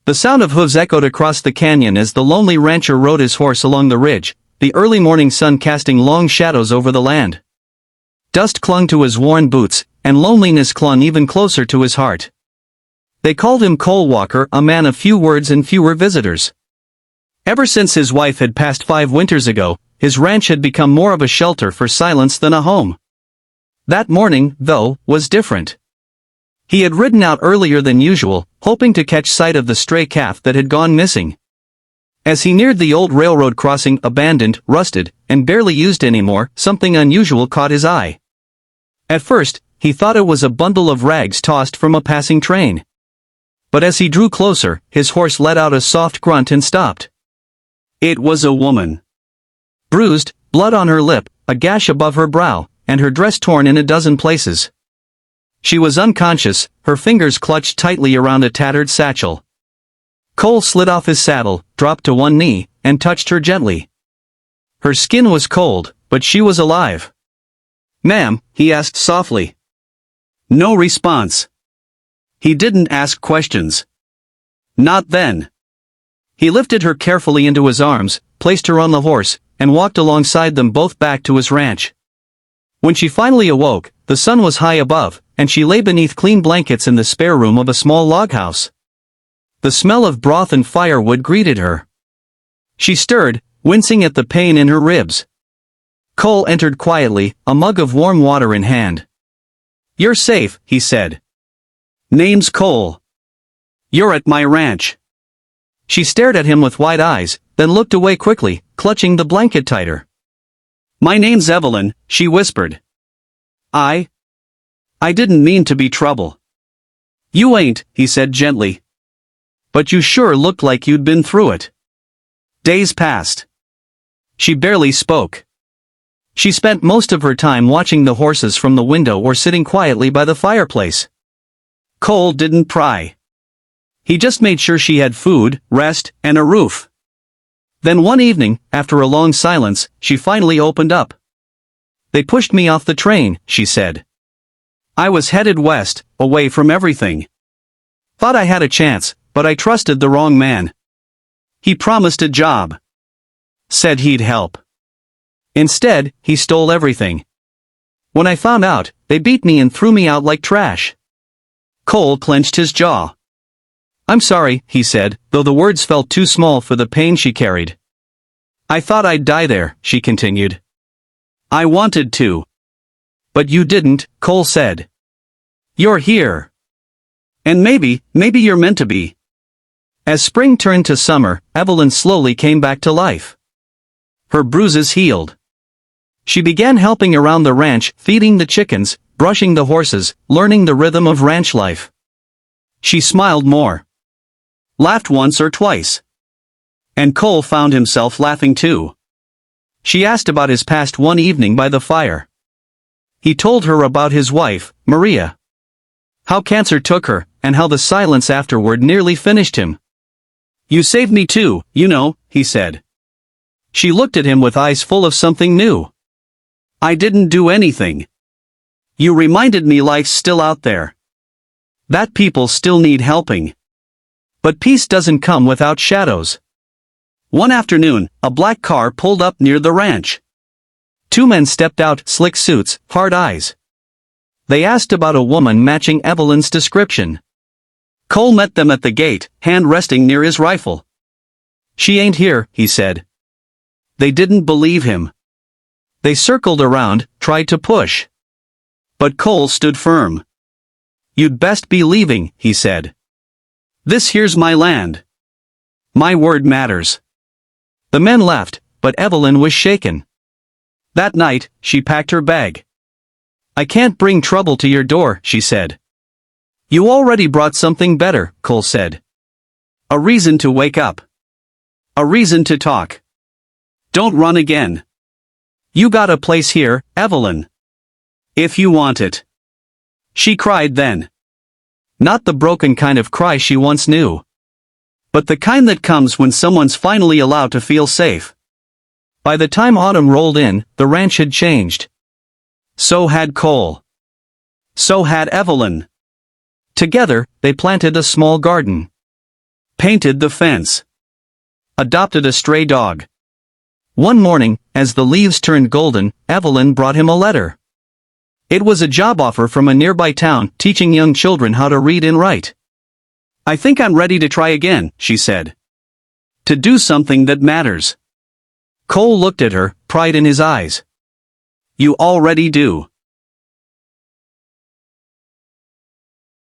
The sound of hooves echoed across the canyon as the lonely rancher rode his horse along the ridge, the early morning sun casting long shadows over the land. Dust clung to his worn boots, and loneliness clung even closer to his heart. They called him Cole Walker, a man of few words and fewer visitors. Ever since his wife had passed 5 winters ago, his ranch had become more of a shelter for silence than a home. That morning, though, was different. He had ridden out earlier than usual, hoping to catch sight of the stray calf that had gone missing. As he neared the old railroad crossing, abandoned, rusted, and barely used anymore, something unusual caught his eye. At first, he thought it was a bundle of rags tossed from a passing train. But as he drew closer, his horse let out a soft grunt and stopped. It was a woman. Bruised, blood on her lip, a gash above her brow, and her dress torn in a dozen places. She was unconscious, her fingers clutched tightly around a tattered satchel. Cole slid off his saddle, dropped to one knee, and touched her gently. Her skin was cold, but she was alive. "Ma'am," he asked softly. No response. He didn't ask questions. Not then. He lifted her carefully into his arms, placed her on the horse, and walked alongside them both back to his ranch. When she finally awoke, the sun was high above, and she lay beneath clean blankets in the spare room of a small log house. The smell of broth and firewood greeted her. She stirred, wincing at the pain in her ribs. Cole entered quietly, a mug of warm water in hand. "You're safe," he said. "Name's Cole. You're at my ranch." She stared at him with wide eyes, then looked away quickly, clutching the blanket tighter. "My name's Evelyn," she whispered. I didn't mean to be trouble." "You ain't," he said gently. "But you sure looked like you'd been through it." Days passed. She barely spoke. She spent most of her time watching the horses from the window or sitting quietly by the fireplace. Cole didn't pry. He just made sure she had food, rest, and a roof. Then one evening, after a long silence, she finally opened up. "They pushed me off the train," she said. "I was headed west, away from everything. Thought I had a chance, but I trusted the wrong man. He promised a job. Said he'd help. Instead, he stole everything. When I found out, they beat me and threw me out like trash." Cole clenched his jaw. "I'm sorry," he said, though the words felt too small for the pain she carried. "I thought I'd die there," she continued. "I wanted to." "But you didn't," Cole said. "You're here. And maybe you're meant to be." As spring turned to summer, Evelyn slowly came back to life. Her bruises healed. She began helping around the ranch, feeding the chickens, brushing the horses, learning the rhythm of ranch life. She smiled more. Laughed once or twice. And Cole found himself laughing too. She asked about his past one evening by the fire. He told her about his wife, Maria. How cancer took her, and how the silence afterward nearly finished him. "You saved me too, you know," he said. She looked at him with eyes full of something new. "I didn't do anything. You reminded me life's still out there. That people still need helping. But peace doesn't come without shadows." One afternoon, a black car pulled up near the ranch. 2 men stepped out, slick suits, hard eyes. They asked about a woman matching Evelyn's description. Cole met them at the gate, hand resting near his rifle. "She ain't here," he said. They didn't believe him. They circled around, tried to push. But Cole stood firm. "You'd best be leaving," he said. "This here's my land. My word matters." The men left, but Evelyn was shaken. That night, she packed her bag. "I can't bring trouble to your door," she said. "You already brought something better," Cole said. "A reason to wake up. A reason to talk. Don't run again. You got a place here, Evelyn. If you want it." She cried then. Not the broken kind of cry she once knew. But the kind that comes when someone's finally allowed to feel safe. By the time autumn rolled in, the ranch had changed. So had Cole. So had Evelyn. Together, they planted a small garden. Painted the fence. Adopted a stray dog. One morning, as the leaves turned golden, Evelyn brought him a letter. It was a job offer from a nearby town, teaching young children how to read and write. I think I'm ready to try again, she said. To do something that matters. Cole looked at her, pride in his eyes. You already do.